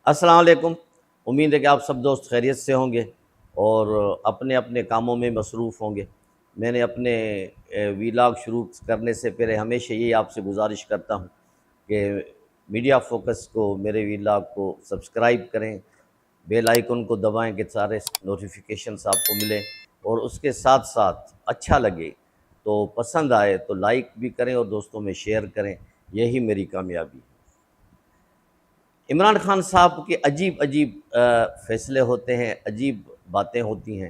السلام علیکم۔ امید ہے کہ آپ سب دوست خیریت سے ہوں گے اور اپنے اپنے کاموں میں مصروف ہوں گے۔ میں نے اپنے ویلاگ شروع کرنے سے پہلے ہمیشہ یہ آپ سے گزارش کرتا ہوں کہ میڈیا فوکس کو، میرے ویلاگ کو سبسکرائب کریں، بیل آئیکن کو دبائیں کہ سارے نوٹیفیکیشنز آپ کو ملیں، اور اس کے ساتھ ساتھ اچھا لگے تو، پسند آئے تو لائک بھی کریں اور دوستوں میں شیئر کریں۔ یہی میری کامیابی ہے۔ عمران خان صاحب کے عجیب عجیب فیصلے ہوتے ہیں، عجیب باتیں ہوتی ہیں،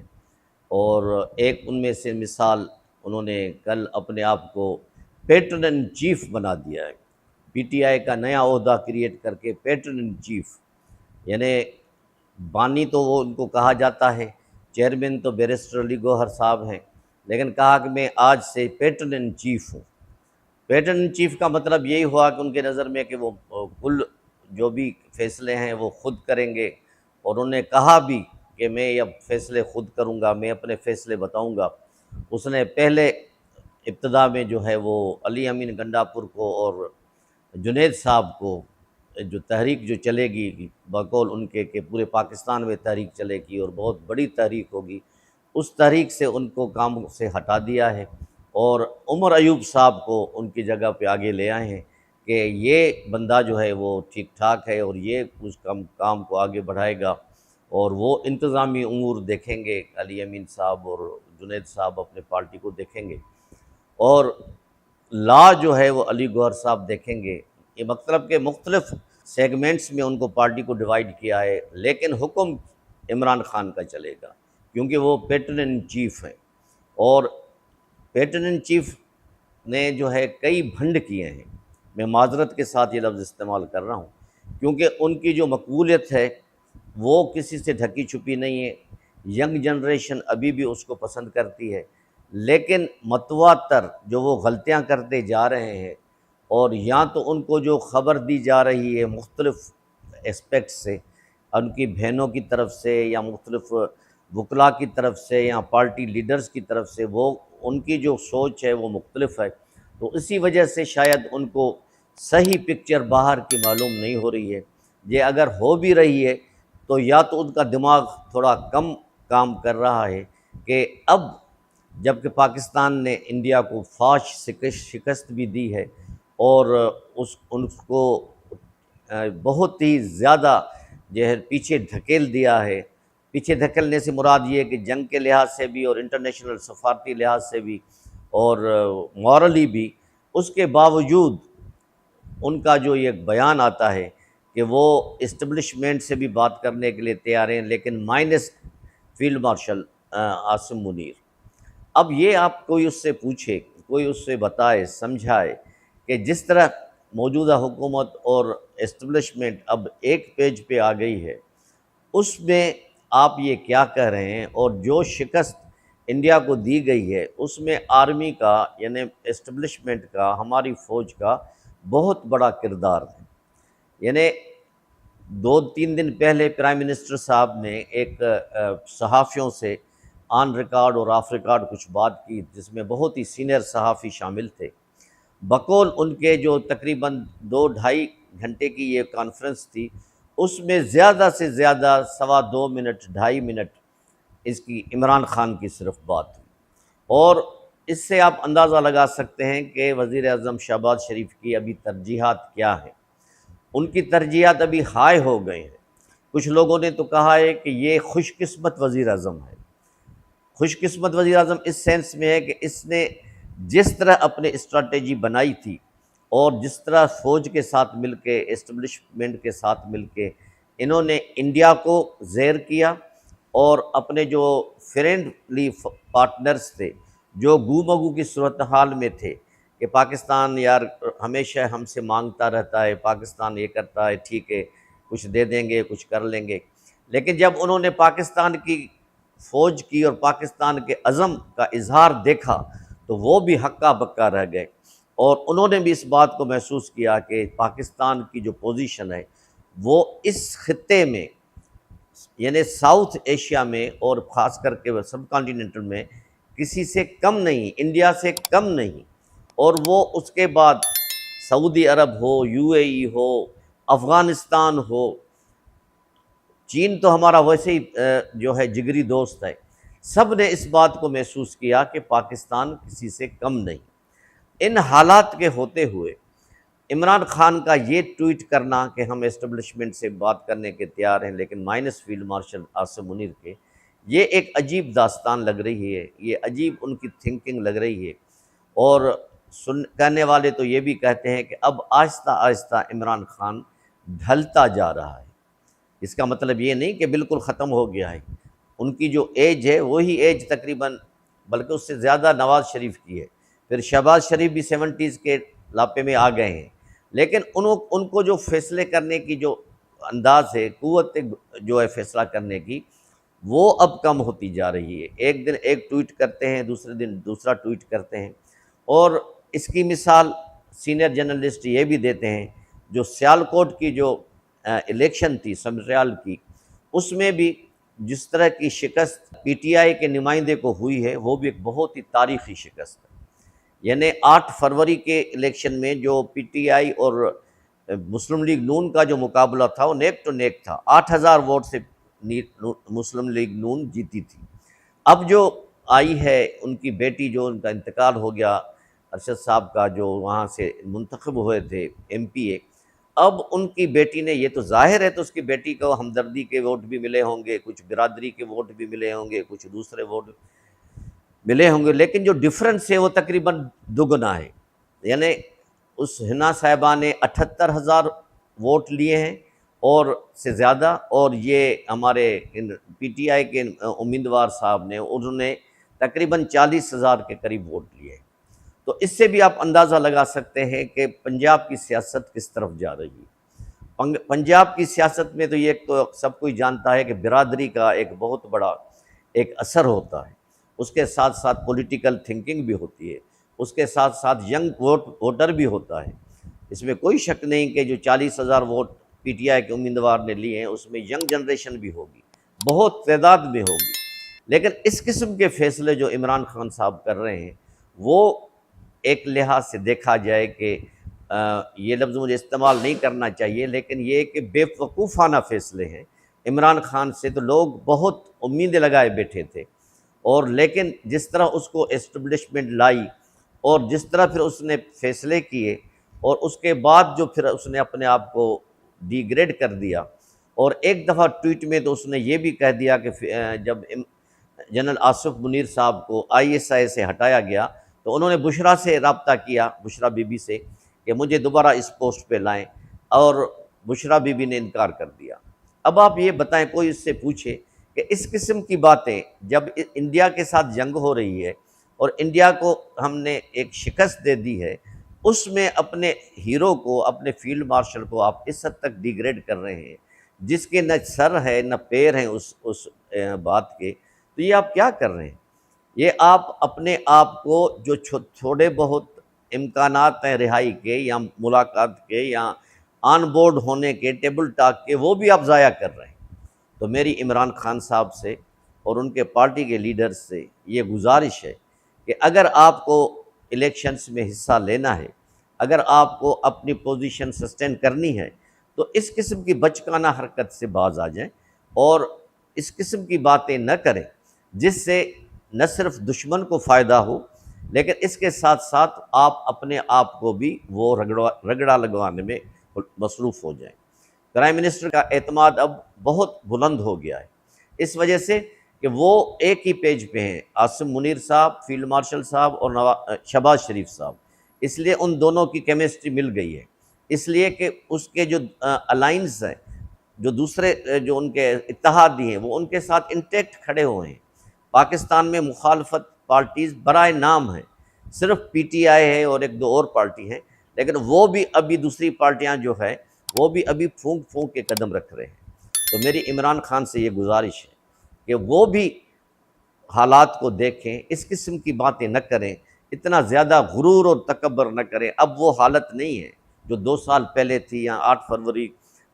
اور ایک ان میں سے مثال، انہوں نے کل اپنے آپ کو پیٹرن ان چیف بنا دیا ہے۔ پی ٹی آئی کا نیا عہدہ کریٹ کر کے پیٹرن ان چیف، یعنی بانی تو وہ ان کو کہا جاتا ہے، چیئرمین تو بیرسٹر علی گوہر صاحب ہیں، لیکن کہا کہ میں آج سے پیٹرن ان چیف ہوں۔ پیٹرن ان چیف کا مطلب یہی ہوا کہ ان کے نظر میں کہ وہ کل جو بھی فیصلے ہیں وہ خود کریں گے، اور انہوں نے کہا بھی کہ میں اب فیصلے خود کروں گا، میں اپنے فیصلے بتاؤں گا۔ اس نے پہلے ابتدا میں جو ہے وہ علی امین گنڈاپور کو اور جنید صاحب کو، جو تحریک جو چلے گی بقول ان کے کہ پورے پاکستان میں تحریک چلے گی اور بہت بڑی تحریک ہوگی، اس تحریک سے ان کو کام سے ہٹا دیا ہے، اور عمر ایوب صاحب کو ان کی جگہ پہ آگے لے آئے ہیں کہ یہ بندہ جو ہے وہ ٹھیک ٹھاک ہے اور یہ اس کام کو آگے بڑھائے گا، اور وہ انتظامی امور دیکھیں گے، علی امین صاحب اور جنید صاحب اپنے پارٹی کو دیکھیں گے، اور لا جو ہے وہ علی گوہر صاحب دیکھیں گے۔ یہ مطلب کہ مختلف سیگمنٹس میں ان کو پارٹی کو ڈیوائیڈ کیا ہے، لیکن حکم عمران خان کا چلے گا کیونکہ وہ پیٹرن ان چیف ہیں، اور پیٹرن ان چیف نے جو ہے کئی بھنڈ کیے ہیں۔ میں معذرت کے ساتھ یہ لفظ استعمال کر رہا ہوں کیونکہ ان کی جو مقبولیت ہے وہ کسی سے ڈھکی چھپی نہیں ہے، ینگ جنریشن ابھی بھی اس کو پسند کرتی ہے، لیکن متواتر جو وہ غلطیاں کرتے جا رہے ہیں، اور یا تو ان کو جو خبر دی جا رہی ہے مختلف اسپیکٹ سے، ان کی بہنوں کی طرف سے یا مختلف وکلاء کی طرف سے یا پارٹی لیڈرز کی طرف سے، وہ ان کی جو سوچ ہے وہ مختلف ہے، تو اسی وجہ سے شاید ان کو صحیح پکچر باہر کی معلوم نہیں ہو رہی ہے۔ یہ اگر ہو بھی رہی ہے تو یا تو ان کا دماغ تھوڑا کم کام کر رہا ہے کہ اب جب کہ پاکستان نے انڈیا کو فاش شکست بھی دی ہے، اور ان کو بہت ہی زیادہ جو ہے پیچھے دھکیل دیا ہے۔ پیچھے دھکیلنے سے مراد یہ ہے کہ جنگ کے لحاظ سے بھی اور انٹرنیشنل سفارتی لحاظ سے بھی اور مورلی بھی، اس کے باوجود ان کا جو یہ بیان آتا ہے کہ وہ اسٹیبلشمنٹ سے بھی بات کرنے کے لیے تیار ہیں، لیکن minus field marshal Asim Munir. اب یہ آپ کوئی اس سے پوچھے، کوئی اس سے بتائے، سمجھائے کہ جس طرح موجودہ حکومت اور اسٹیبلشمنٹ اب ایک پیج پہ آ گئی ہے، اس میں آپ یہ کیا کہہ رہے ہیں، اور جو شکست انڈیا کو دی گئی ہے اس میں آرمی کا یعنی اسٹیبلشمنٹ کا، ہماری فوج کا بہت بڑا کردار ہے۔ یعنی 2-3 دن پہلے پرائم منسٹر صاحب نے ایک صحافیوں سے آن ریکارڈ اور آف ریکارڈ کچھ بات کی، جس میں بہت ہی سینئر صحافی شامل تھے۔ بقول ان کے جو تقریباً 2-2.5 گھنٹے کی یہ کانفرنس تھی، اس میں زیادہ سے زیادہ 2.25 منٹ 2.5 منٹ اس کی عمران خان کی صرف بات ہوئی، اور اس سے آپ اندازہ لگا سکتے ہیں کہ وزیر اعظم شہباز شریف کی ابھی ترجیحات کیا ہیں۔ ان کی ترجیحات ابھی ہائی ہو گئے ہیں۔ کچھ لوگوں نے تو کہا ہے کہ یہ خوش قسمت وزیر اعظم ہے۔ خوش قسمت وزیر اعظم اس سینس میں ہے کہ اس نے جس طرح اپنے اسٹریٹجی بنائی تھی، اور جس طرح فوج کے ساتھ مل کے، اسٹیبلشمنٹ کے ساتھ مل کے انہوں نے انڈیا کو زیر کیا، اور اپنے جو فرینڈلی پارٹنرز تھے، جو گو مگو کی صورتحال میں تھے کہ پاکستان یار ہمیشہ ہم سے مانگتا رہتا ہے، پاکستان یہ کرتا ہے، ٹھیک ہے کچھ دے دیں گے، کچھ کر لیں گے، لیکن جب انہوں نے پاکستان کی فوج کی اور پاکستان کے عزم کا اظہار دیکھا تو وہ بھی ہکا بکا رہ گئے، اور انہوں نے بھی اس بات کو محسوس کیا کہ پاکستان کی جو پوزیشن ہے وہ اس خطے میں یعنی ساؤتھ ایشیا میں اور خاص کر کے سب کانٹیننٹل میں کسی سے کم نہیں، انڈیا سے کم نہیں، اور وہ اس کے بعد سعودی عرب ہو، یو اے ای ہو، افغانستان ہو، چین تو ہمارا ویسے ہی جو ہے جگری دوست ہے، سب نے اس بات کو محسوس کیا کہ پاکستان کسی سے کم نہیں۔ ان حالات کے ہوتے ہوئے عمران خان کا یہ ٹویٹ کرنا کہ ہم اسٹیبلشمنٹ سے بات کرنے کے تیار ہیں لیکن minus field marshal Asim Munir کے، یہ ایک عجیب داستان لگ رہی ہے، یہ عجیب ان کی تھنکنگ لگ رہی ہے۔ اور کہنے والے تو یہ بھی کہتے ہیں کہ اب آہستہ آہستہ عمران خان ڈھلتا جا رہا ہے۔ اس کا مطلب یہ نہیں کہ بالکل ختم ہو گیا ہے، ان کی جو ایج ہے وہی ایج تقریباً بلکہ اس سے زیادہ نواز شریف کی ہے، پھر شہباز شریف بھی 70s کے لاپے میں آ گئے ہیں، لیکن ان کو جو فیصلے کرنے کی جو انداز ہے، قوت جو ہے فیصلہ کرنے کی، وہ اب کم ہوتی جا رہی ہے۔ ایک دن ایک ٹویٹ کرتے ہیں، دوسرے دن دوسرا ٹویٹ کرتے ہیں۔ اور اس کی مثال سینئر جرنلسٹ یہ بھی دیتے ہیں، جو سیالکوٹ کی جو الیکشن تھی سمریال کی، اس میں بھی جس طرح کی شکست پی ٹی آئی کے نمائندے کو ہوئی ہے، وہ بھی ایک بہت ہی تاریخی شکست ہے۔ یعنی 8 فروری کے الیکشن میں جو پی ٹی آئی اور مسلم لیگ نون کا جو مقابلہ تھا وہ نیک ٹو نیک تھا، 8000 ووٹ سے مسلم لیگ نون جیتی تھی۔ اب جو آئی ہے ان کی بیٹی، جو ان کا انتقال ہو گیا ارشد صاحب کا، جو وہاں سے منتخب ہوئے تھے ایم پی اے، اب ان کی بیٹی نے، یہ تو ظاہر ہے تو اس کی بیٹی کو ہمدردی کے ووٹ بھی ملے ہوں گے، کچھ برادری کے ووٹ بھی ملے ہوں گے، کچھ دوسرے ووٹ ملے ہوں گے، لیکن جو ڈفرنس ہے وہ تقریباً دگنا ہے۔ یعنی اس حنا صاحبہ نے 78,000 ووٹ لیے ہیں اور سے زیادہ، اور یہ ہمارے پی ٹی آئی کے امیدوار صاحب نے، انہوں نے تقریباً 40,000 کے قریب ووٹ لیے ہیں۔ تو اس سے بھی آپ اندازہ لگا سکتے ہیں کہ پنجاب کی سیاست کس طرف جا رہی ہے۔ پنجاب کی سیاست میں تو یہ تو سب کوئی جانتا ہے کہ برادری کا ایک بہت بڑا ایک اثر ہوتا ہے، اس کے ساتھ ساتھ پولیٹیکل تھنکنگ بھی ہوتی ہے، اس کے ساتھ ساتھ ینگ ووٹر بھی ہوتا ہے۔ اس میں کوئی شک نہیں کہ جو 40,000 ووٹ پی ٹی آئی کے امیدوار نے لیے ہیں، اس میں ینگ جنریشن بھی ہوگی، بہت تعداد میں ہوگی۔ لیکن اس قسم کے فیصلے جو عمران خان صاحب کر رہے ہیں، وہ ایک لحاظ سے دیکھا جائے کہ یہ لفظ مجھے استعمال نہیں کرنا چاہیے، لیکن یہ کہ بے وقوفانہ فیصلے ہیں۔ عمران خان سے تو لوگ بہت امیدیں لگائے بیٹھے تھے، اور لیکن جس طرح اس کو اسٹیبلشمنٹ لائی اور جس طرح پھر اس نے فیصلے کیے، اور اس کے بعد جو پھر اس نے اپنے آپ کو ڈی گریڈ کر دیا، اور ایک دفعہ ٹویٹ میں تو اس نے یہ بھی کہہ دیا کہ جب جنرل آصف منیر صاحب کو آئی ایس آئی سے ہٹایا گیا تو انہوں نے بشرا سے رابطہ کیا، بشرا بی بی سے، کہ مجھے دوبارہ اس پوسٹ پہ لائیں، اور بشرا بی بی نے انکار کر دیا۔ اب آپ یہ بتائیں، کوئی اس سے پوچھے کہ اس قسم کی باتیں جب انڈیا کے ساتھ جنگ ہو رہی ہے اور انڈیا کو ہم نے ایک شکست دے دی ہے، اس میں اپنے ہیرو کو، اپنے فیلڈ مارشل کو آپ اس حد تک ڈیگریڈ کر رہے ہیں، جس کے نہ سر ہے نہ پیر ہیں اس بات کے، تو یہ آپ کیا کر رہے ہیں؟ یہ آپ اپنے آپ کو جو تھوڑے بہت امکانات ہیں رہائی کے یا ملاقات کے یا آن بورڈ ہونے کے، ٹیبل ٹاک کے، وہ بھی آپ ضائع کر رہے ہیں۔ تو میری عمران خان صاحب سے اور ان کے پارٹی کے لیڈرز سے یہ گزارش ہے کہ اگر آپ کو الیکشنز میں حصہ لینا ہے، اگر آپ کو اپنی پوزیشن سسٹین کرنی ہے، تو اس قسم کی بچکانہ حرکت سے باز آ جائیں اور اس قسم کی باتیں نہ کریں جس سے نہ صرف دشمن کو فائدہ ہو، لیکن اس کے ساتھ ساتھ آپ اپنے آپ کو بھی وہ رگڑا لگوانے میں مصروف ہو جائیں۔ پرائم منسٹر کا اعتماد اب بہت بلند ہو گیا ہے، اس وجہ سے کہ وہ ایک ہی پیج پہ ہیں، عاصم منیر صاحب، فیلڈ مارشل صاحب اور شہباز شریف صاحب، اس لیے ان دونوں کی کیمسٹری مل گئی ہے، اس لیے کہ اس کے جو الائنس ہیں، جو دوسرے جو ان کے اتحادی ہیں، وہ ان کے ساتھ انٹیکٹ کھڑے ہوئے ہیں۔ پاکستان میں مخالفت پارٹیز برائے نام ہیں، صرف پی ٹی آئی ہے اور ایک دو اور پارٹی ہیں، لیکن وہ بھی ابھی دوسری پارٹیاں جو ہے وہ بھی ابھی پھونک پھونک کے قدم رکھ رہے ہیں۔ تو میری عمران خان سے یہ گزارش ہے کہ وہ بھی حالات کو دیکھیں، اس قسم کی باتیں نہ کریں، اتنا زیادہ غرور اور تکبر نہ کریں۔ اب وہ حالت نہیں ہے جو 2 سال پہلے تھی، یا 8 فروری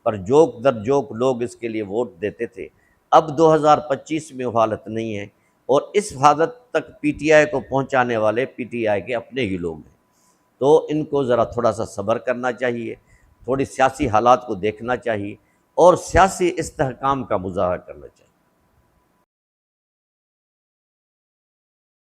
پر جوک در جوک لوگ اس کے لیے ووٹ دیتے تھے۔ اب 2025 میں وہ حالت نہیں ہے، اور اس حالت تک پی ٹی آئی کو پہنچانے والے پی ٹی آئی کے اپنے ہی لوگ ہیں۔ تو ان کو ذرا تھوڑا سا صبر کرنا چاہیے، تھوڑی سیاسی حالات کو دیکھنا چاہیے، اور سیاسی استحکام کا مظاہرہ کرنا چاہیے۔